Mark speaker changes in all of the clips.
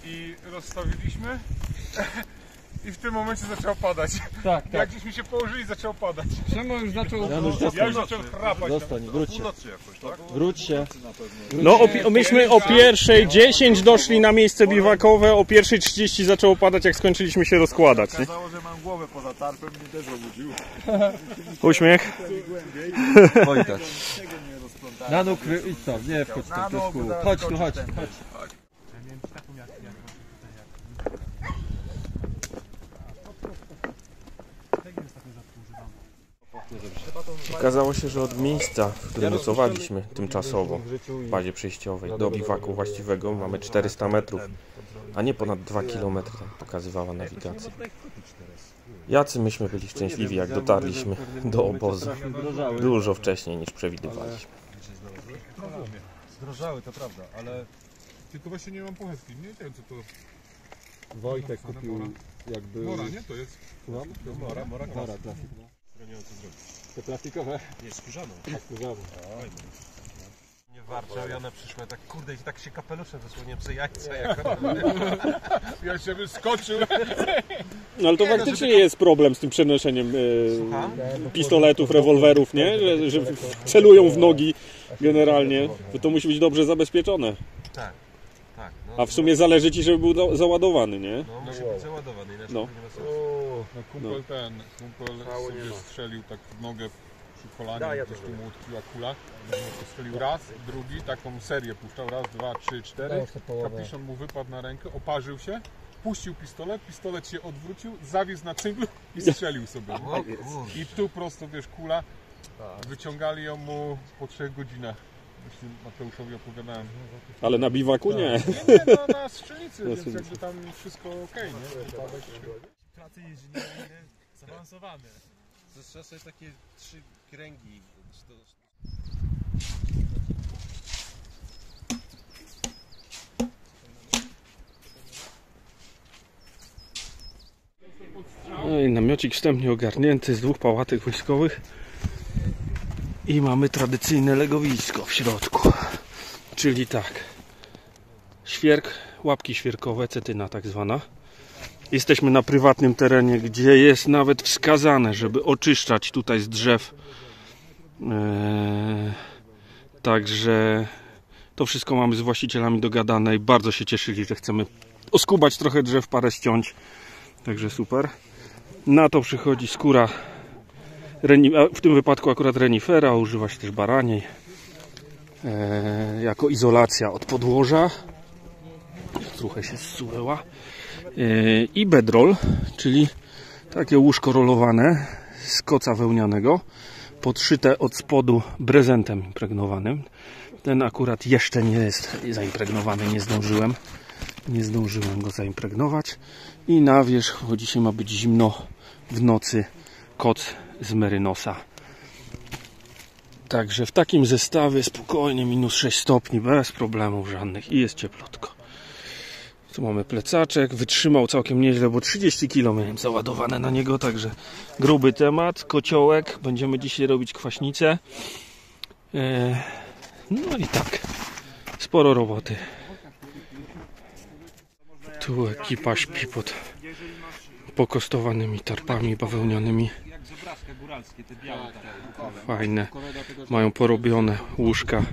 Speaker 1: i rozstawiliśmy i w tym momencie zaczęło padać.
Speaker 2: Tak.
Speaker 1: Jak żeśmy się położyli, zaczęło padać.
Speaker 2: Przemo już zaczął...
Speaker 1: Ja już zacząłem chrapać.
Speaker 3: Zostań, wróć się. Wróć się.
Speaker 4: No myśmy o 1:10 doszli na miejsce biwakowe, o 1:30 zaczęło padać, jak skończyliśmy się rozkładać. Nie?
Speaker 3: Okazało, że mam głowę poza tarpem, mnie też obudził.
Speaker 4: Uśmiech.
Speaker 3: Wojtek.
Speaker 2: Na nóg, idź tam, nie wchodź tam, to jest kół. Chodź tu, chodź.
Speaker 4: Okazało się, że od miejsca, w którym nocowaliśmy tymczasowo w bazie przejściowej do biwaku właściwego mamy 400 metrów, a nie ponad 2 km, tak pokazywała nawigacja. Jacy myśmy byli szczęśliwi, jak dotarliśmy do obozu dużo wcześniej niż przewidywaliśmy.
Speaker 1: Zdrożały, to prawda, ale tylko właśnie nie mam pochewki. Nie wiem, co to...
Speaker 2: Wojtek kupił jakby...
Speaker 1: Mora, nie? To jest... Mora
Speaker 2: klasik. Te plastikowe?
Speaker 5: Nie, skórzaną.
Speaker 2: Skórzaną.
Speaker 5: Nie warczał i one przyszły tak, kurde, i tak się kapeluszem zasłoniłem sobie jajca jak
Speaker 1: Ja się wyskoczył.
Speaker 4: No ale to faktycznie jest problem z tym przenoszeniem pistoletów, rewolwerów, nie? Że celują w nogi generalnie, to musi być dobrze zabezpieczone.
Speaker 5: Tak, tak. No,
Speaker 4: a w sumie zależy ci, żeby był załadowany, nie?
Speaker 5: No musi być załadowany, inaczej
Speaker 4: no.
Speaker 5: nie ma sensu.
Speaker 1: Kumpel sobie strzelił tak w nogę przy kolanie, gdzieś tu mu utkwiła kula. Strzelił raz, drugi, taką serię puszczał, raz, dwa, trzy, cztery. Kapiszon mu wypadł na rękę, oparzył się, puścił pistolet się odwrócił, zawiózł na cynglu i strzelił sobie. I tu prosto, wiesz, kula, wyciągali ją mu po 3 godzinach. Właśnie Mateuszowi opowiadałem.
Speaker 4: Ale na biwaku nie.
Speaker 1: Nie, na strzelnicy, więc jakby tam wszystko okej, nie?
Speaker 5: Prace inżynieryjne zaawansowane. To są takie 3 kręgi.
Speaker 4: No i namiocik wstępnie ogarnięty z 2 pałatek wojskowych. I mamy tradycyjne legowisko w środku. Czyli tak. Świerk, łapki świerkowe, cetyna tak zwana. Jesteśmy na prywatnym terenie, gdzie jest nawet wskazane, żeby oczyszczać tutaj z drzew. Także to wszystko mamy z właścicielami dogadane i bardzo się cieszyli, że chcemy oskubać trochę drzew, parę ściąć. Także super. Na to przychodzi skóra, w tym wypadku akurat renifera, używa się też baraniej. Jako izolacja od podłoża. Trochę się zsuwała. I bedroll, czyli takie łóżko rolowane z koca wełnianego, podszyte od spodu brezentem impregnowanym. Ten akurat jeszcze nie jest zaimpregnowany, nie zdążyłem go zaimpregnować. I na wierzch, bo dzisiaj ma być zimno w nocy, koc z merynosa. Także w takim zestawie spokojnie -6 stopni, bez problemów żadnych i jest cieplutko. Tu mamy plecaczek, wytrzymał całkiem nieźle, bo 30 kg miałem załadowane na niego, także gruby temat. Kociołek, będziemy dzisiaj robić kwaśnicę. No i tak, sporo roboty. Tu ekipa śpi pod pokostowanymi tarpami bawełnianymi. Fajne, mają porobione łóżka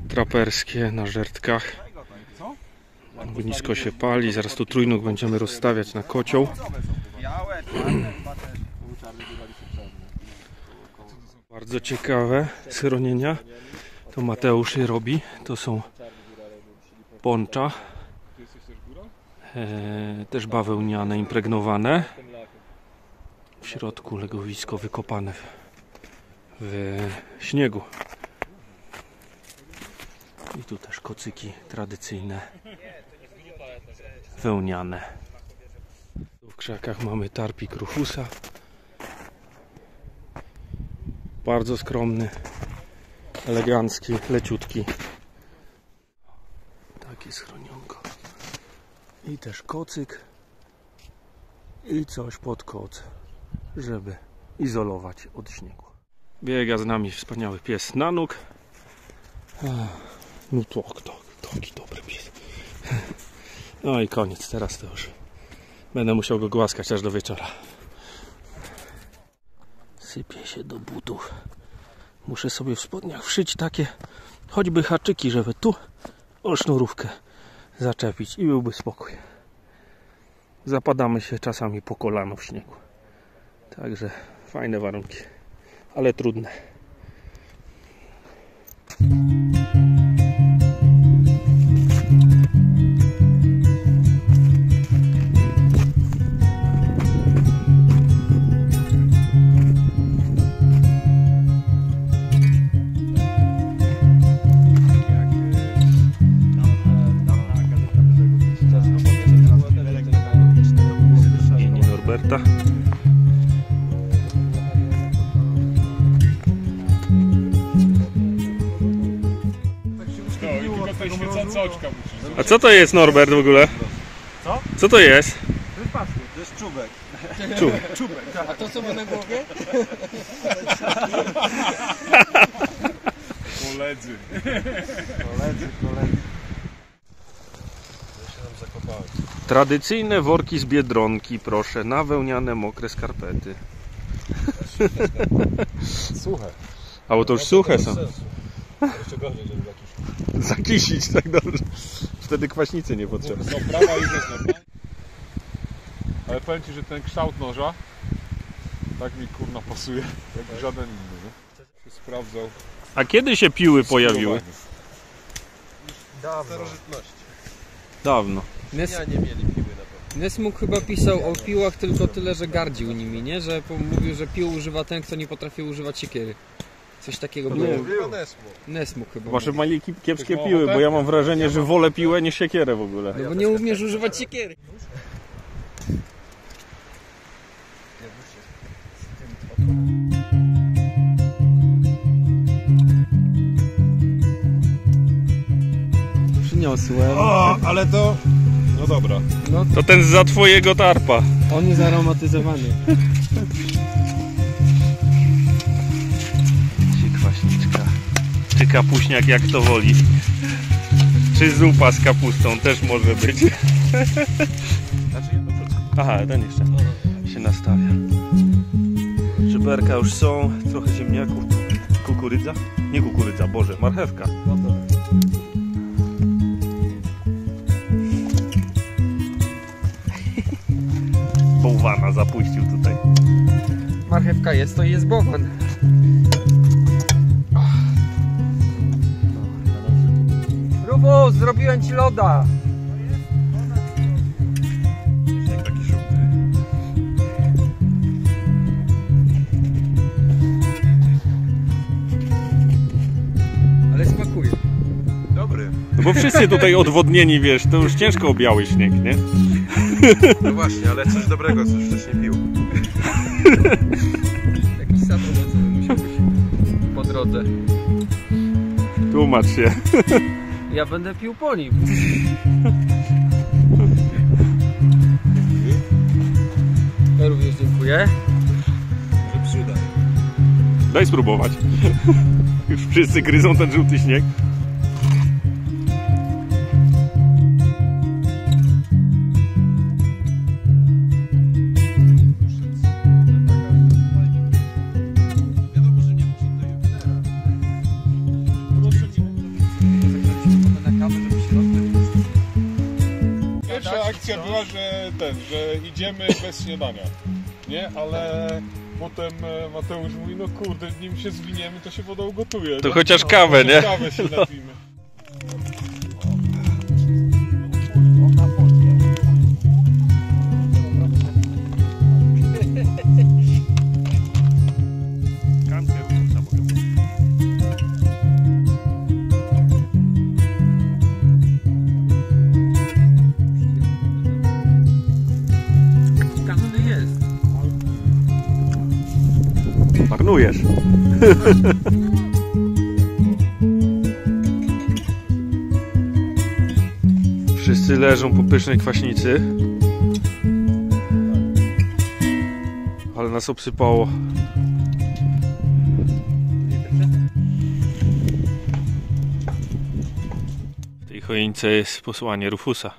Speaker 4: traperskie na żertkach. Ognisko się pali, zaraz tu trójnóg będziemy rozstawiać na kocioł. Bardzo ciekawe schronienia. To Mateusz je robi. To są poncza. Też bawełniane, impregnowane. W środku legowisko wykopane w śniegu. I tu też kocyki tradycyjne, wełniane. Tu w krzakach mamy tarpik Rufusa. Bardzo skromny, elegancki, leciutki. Takie schronionko. I też kocyk. I coś pod koc, żeby izolować od śniegu. Biega z nami wspaniały pies Nanuk. No tak, taki dobry pies. No i koniec, teraz to już będę musiał go głaskać aż do wieczora. Sypie się do butów. Muszę sobie w spodniach wszyć takie choćby haczyki, żeby tu o sznurówkę zaczepić i byłby spokój. Zapadamy się czasami po kolano w śniegu. Także fajne warunki, ale trudne. Norberta.
Speaker 1: No i tylko te świecące oczka musisz.
Speaker 4: A co to jest, Norbert, w ogóle?
Speaker 5: Co?
Speaker 4: Co to jest?
Speaker 5: To jest pasy.
Speaker 3: To jest czubek.
Speaker 5: Czubek, tak.
Speaker 6: A to co ma na głowie?
Speaker 1: Koledzy.
Speaker 3: Koledzy.
Speaker 5: Ja się tam zakopałem.
Speaker 4: Tradycyjne worki z Biedronki, proszę, na wełniane mokre skarpety.
Speaker 1: Słuchaj.
Speaker 4: A bo to już suche są.
Speaker 5: Jeszcze gorzej, żeby jakiś...
Speaker 4: Zakisić, tak dobrze. Wtedy kwaśnicy nie potrzeba.
Speaker 1: No prawa już jest normalnie. Ale powiem Ci, że ten kształt noża tak mi kurna pasuje, jak żaden inny. Nie? Się sprawdzał.
Speaker 4: A kiedy się piły pojawiły?
Speaker 5: Dawno. Starożytności.
Speaker 4: Dawno.
Speaker 5: Ja nie mieli piły na pewno.
Speaker 6: Nesmuk chyba pisał o piłach tylko tyle, że gardził nimi, nie? Że mówił, że pił używa ten, kto nie potrafi używać siekiery. Coś takiego było. Nesmuk chyba.
Speaker 4: Wasze
Speaker 6: mówił.
Speaker 4: mali kiepskie piły, bo ja mam wrażenie, że wolę piłę niż siekierę w ogóle.
Speaker 6: No bo nie umiesz używać siekiery. Przyniosłem.
Speaker 5: O, ale to... No dobra.
Speaker 6: No,
Speaker 4: To ten za twojego tarpa.
Speaker 6: on jest aromatyzowany.
Speaker 4: Czy kwaśniczka, czy kapuśniak, jak to woli. Czy zupa z kapustą też może być.
Speaker 5: Znaczy ja to wrzucę.
Speaker 4: Aha, ten jeszcze się nastawia. Żeberka już są, trochę ziemniaków. Kukurydza? Nie kukurydza, Boże, marchewka. Bałwana zapuścił tutaj.
Speaker 6: Marchewka jest, to jest bałwan. Rufus, zrobiłem ci loda.
Speaker 5: Taki żółty.
Speaker 6: Ale smakuje.
Speaker 5: Dobry.
Speaker 4: No bo wszyscy tutaj odwodnieni, wiesz, to już ciężko o biały śnieg, nie?
Speaker 5: No właśnie, ale coś dobrego, coś wcześniej pił.
Speaker 6: Jakiś sad owocowy musiał być po drodze.
Speaker 4: Tłumacz się.
Speaker 6: Ja będę pił po nim. Ja również dziękuję.
Speaker 5: Że przyda.
Speaker 4: Daj spróbować. Już wszyscy gryzą ten żółty śnieg.
Speaker 5: Wiadomo, że nie poszedł do Jupitera.
Speaker 6: Na kawę, żeby się rozbyć.
Speaker 1: Pierwsza akcja była, że idziemy bez śniadania. Nie, ale potem Mateusz mówi, no kurde, nim się zwiniemy, to się woda ugotuje.
Speaker 4: To
Speaker 1: nie?
Speaker 4: chociaż kawę, nie?
Speaker 1: Kawę się napijmy.
Speaker 6: Każdy jest.
Speaker 4: Marnujesz. Wszyscy leżą po pysznej kwaśnicy. Ale nas obsypało. W tej choince jest posłanie Rufusa.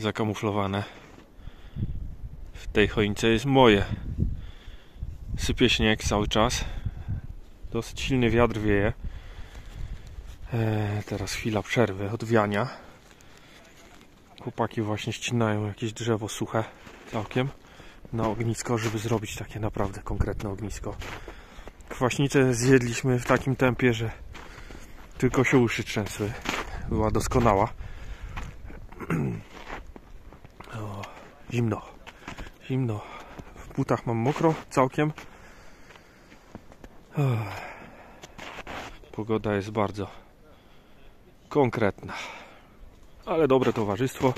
Speaker 4: zakamuflowane. W tej choince jest moje. Sypie śnieg cały czas. Dosyć silny wiatr wieje. Teraz chwila przerwy od wiania. Chłopaki właśnie ścinają jakieś drzewo suche całkiem na ognisko, żeby zrobić takie naprawdę konkretne ognisko. Kwaśnicę zjedliśmy w takim tempie, że tylko się uszy trzęsły. Była doskonała. O, zimno. Zimno. W butach mam mokro całkiem. Pogoda jest bardzo konkretna. Ale dobre towarzystwo.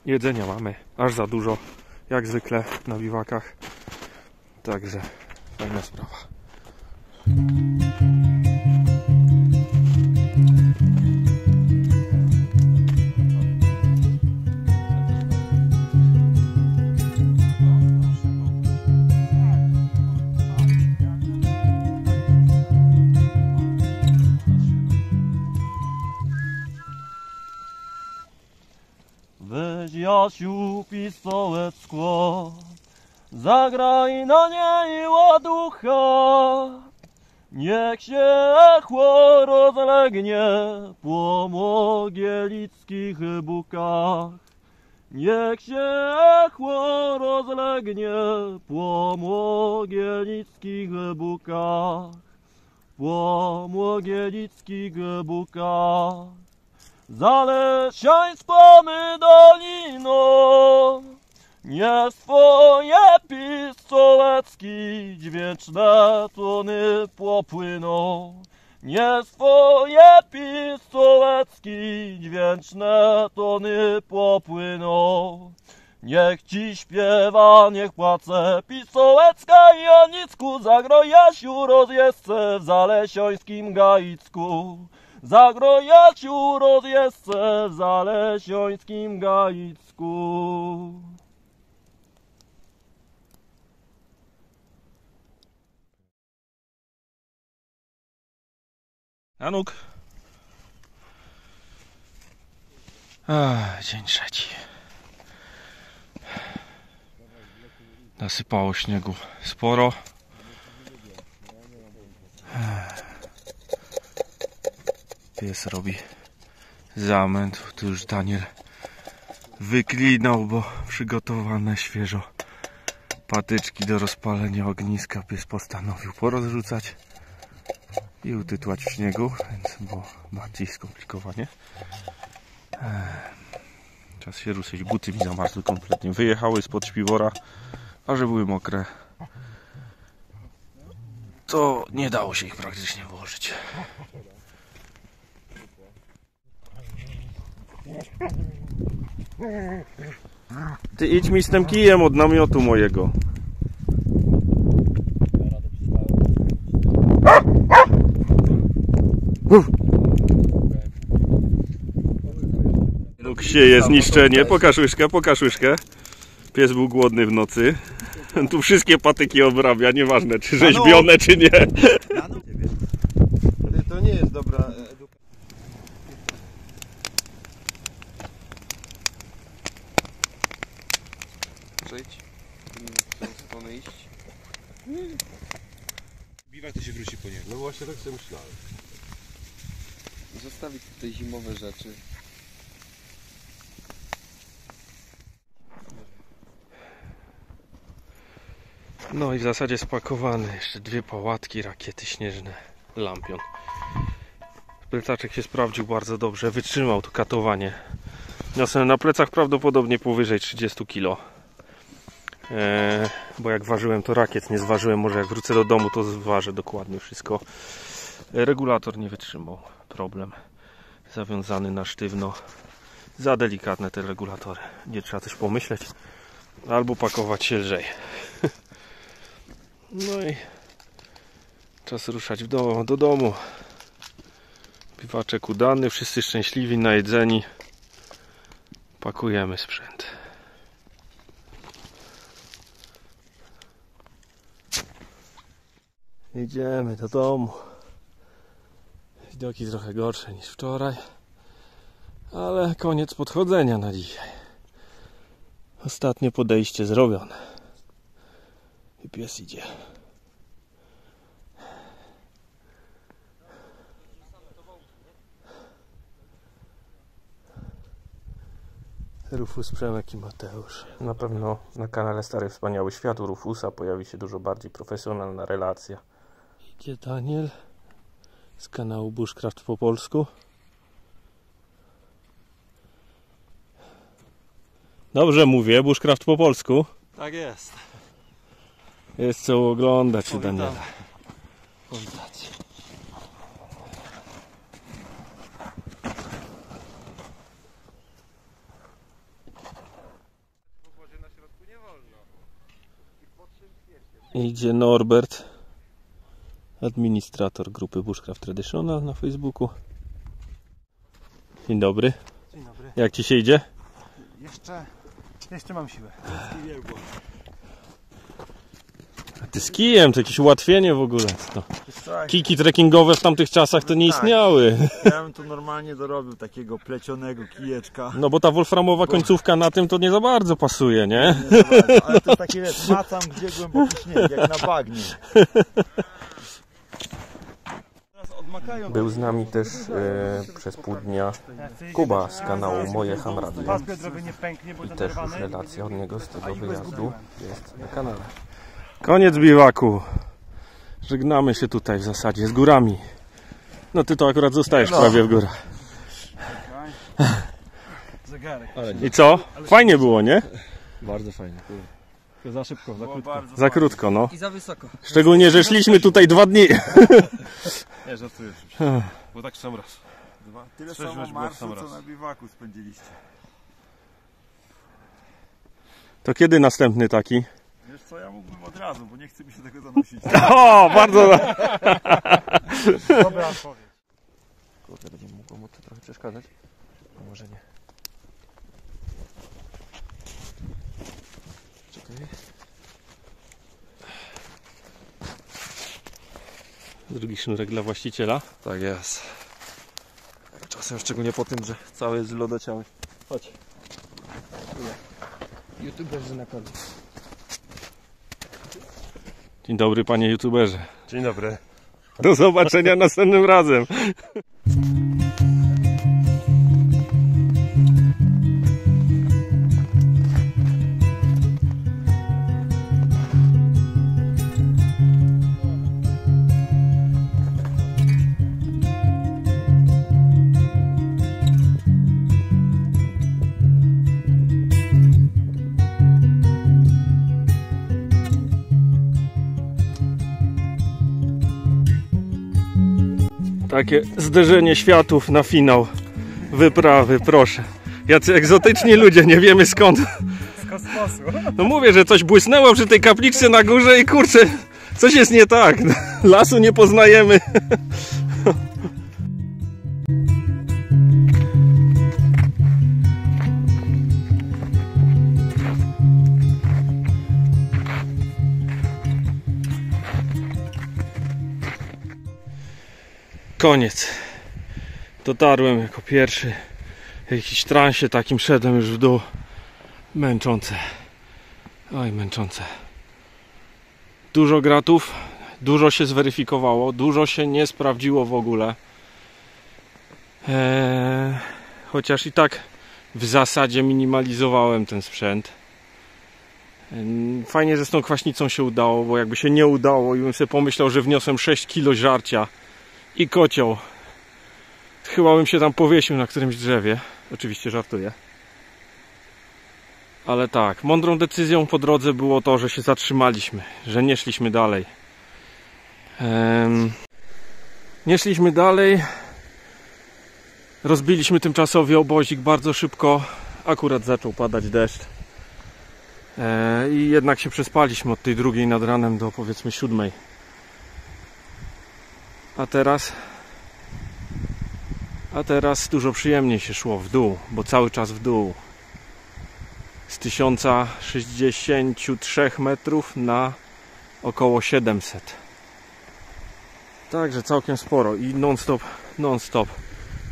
Speaker 4: Jedzenia mamy aż za dużo. Jak zwykle na biwakach. Także fajna sprawa.
Speaker 7: Weź Jasiu pistolet skład, zagraj na niej ładucha, niech się echo rozlegnie po mogielickich bukach. Niech się echo rozlegnie po mogielickich bukach, po mogielickich bukach. Zalesiańską my doliną, nie swoje pistolecki dźwięczne tony popłyną. Nie swoje pistolecki dźwięczne tony popłyną. Niech ci śpiewa, niech płacze pistolecka i Janicku, zagroj Jasiu rozjezdce w zalesiońskim Gaicku. Zagroj Jasiu rozjezdce w zalesiońskim Gaicku.
Speaker 4: Januk. Dzień trzeci. Nasypało śniegu sporo. Pies robi zamęt. Tu już Daniel wyklinał, bo przygotowane świeżo patyczki do rozpalenia ogniska pies postanowił porozrzucać i utytłać w śniegu, więc było bardziej skomplikowanie. Czas się ruszyć. Buty mi zamarzły kompletnie. Wyjechały spod śpiwora, a że były mokre, to nie dało się ich praktycznie włożyć. Ty idź mi z tym kijem od namiotu mojego. Luk sieje zniszczenie. Pokaż łyżkę, pokaż łyżkę. Pies był głodny w nocy. Tu wszystkie patyki obrabia, nieważne czy rzeźbione, czy nie.
Speaker 5: To nie jest dobra edukacja.
Speaker 6: Przejdź. W stronę iść.
Speaker 1: Biwak to się wróci po niego.
Speaker 5: No właśnie tak sobie myślałem.
Speaker 6: Zostawić tutaj zimowe rzeczy.
Speaker 4: No i w zasadzie spakowane. Jeszcze dwie pałatki, rakiety śnieżne, lampion. Plecaczek się sprawdził bardzo dobrze, wytrzymał to katowanie. Niosłem na plecach prawdopodobnie powyżej 30 kg. Bo jak ważyłem to rakiet nie zważyłem, może jak wrócę do domu to zważę dokładnie wszystko. Regulator nie wytrzymał, problem. Zawiązany na sztywno. Za delikatne te regulatory. Nie trzeba też pomyśleć. Albo pakować się lżej. No i czas ruszać do domu. Biwaczek udany, wszyscy szczęśliwi, najedzeni. Pakujemy sprzęt. Idziemy do domu. Widoki trochę gorsze niż wczoraj, ale koniec podchodzenia na dzisiaj. Ostatnie podejście zrobione. I pies idzie. Rufus, Przemek i Mateusz. Na pewno na kanale Stary Wspaniały Świat u Rufusa pojawi się dużo bardziej profesjonalna relacja. Idzie Daniel z kanału Bushcraft po polsku. Dobrze mówię, Bushcraft po polsku.
Speaker 7: Tak jest.
Speaker 4: Jest co oglądać u Daniela.
Speaker 7: Powitać.
Speaker 4: Idzie Norbert, administrator grupy Bushcraft Traditional na Facebooku. Dzień dobry.
Speaker 8: Dzień dobry.
Speaker 4: Jak ci się idzie?
Speaker 8: Jeszcze mam siłę.
Speaker 4: A ty z kijem, to jakieś ułatwienie w ogóle. No. Kijki trekkingowe w tamtych czasach to nie istniały.
Speaker 3: Ja bym tu normalnie dorobił takiego plecionego kijeczka.
Speaker 4: No bo ta wolframowa końcówka na tym to nie za bardzo pasuje, nie?
Speaker 3: Nie za bardzo, ale to jest takie, wiesz, macam gdzie głęboki śnieg, jak na bagnie.
Speaker 4: Był z nami też przez pół dnia Kuba z kanału Moje Ham Radio. I też już relacja od niego z tego wyjazdu jest na kanale. Koniec biwaku. Żegnamy się tutaj w zasadzie z górami. No ty to akurat zostajesz prawie w górach. I co? Fajnie było, nie?
Speaker 2: Bardzo fajnie. Za szybko, za krótko.
Speaker 4: Za krótko, no.
Speaker 6: I za wysoko.
Speaker 4: Szczególnie, że szliśmy tutaj 2 dni.
Speaker 5: Nie, żartuję. Bo tak sam raz.
Speaker 3: Tyle samo marszu, co na biwaku spędziliście.
Speaker 4: To kiedy następny taki?
Speaker 3: Wiesz co, ja mógłbym od razu, bo nie chcę mi się tego zanosić.
Speaker 4: O, bardzo...
Speaker 8: Dobra odpowiedź.
Speaker 4: Kurde, będzie mogło mu to trochę przeszkadzać? A może nie. Czekaj. Drugi sznurek dla właściciela.
Speaker 7: Tak jest. Czasem szczególnie po tym, że cały jest zlodociały. Chodź.
Speaker 6: YouTuberzy na koniec.
Speaker 4: Dzień dobry, panie youtuberze.
Speaker 5: Dzień dobry.
Speaker 4: Do zobaczenia następnym razem. Takie zderzenie światów na finał wyprawy, proszę. Jacy egzotyczni ludzie, nie wiemy skąd.
Speaker 8: Z kosmosu.
Speaker 4: No mówię, że coś błysnęło przy tej kapliczce na górze i kurczę, coś jest nie tak. Lasu nie poznajemy. Koniec. Dotarłem jako pierwszy. W jakimś transie takim szedłem już w dół. Męczące. Oj, męczące. Dużo gratów, dużo się zweryfikowało, dużo się nie sprawdziło w ogóle. Chociaż i tak w zasadzie minimalizowałem ten sprzęt. Fajnie, że z tą kwaśnicą się udało, bo jakby się nie udało i bym sobie pomyślał, że wniosłem 6 kg żarcia i kocioł, chyba bym się tam powiesił na którymś drzewie. Oczywiście żartuję. Ale tak, mądrą decyzją po drodze było to, że się zatrzymaliśmy, że nie szliśmy dalej. Nie szliśmy dalej. Rozbiliśmy tymczasowy obozik bardzo szybko. Akurat zaczął padać deszcz. I jednak się przespaliśmy od tej 2 nad ranem do powiedzmy 7. A teraz dużo przyjemniej się szło w dół, bo cały czas w dół. Z 1063 metrów na około 700. Także całkiem sporo i non-stop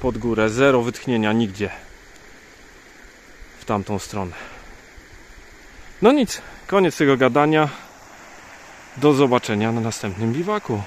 Speaker 4: pod górę. Zero wytchnienia nigdzie w tamtą stronę. No nic, koniec tego gadania. Do zobaczenia na następnym biwaku.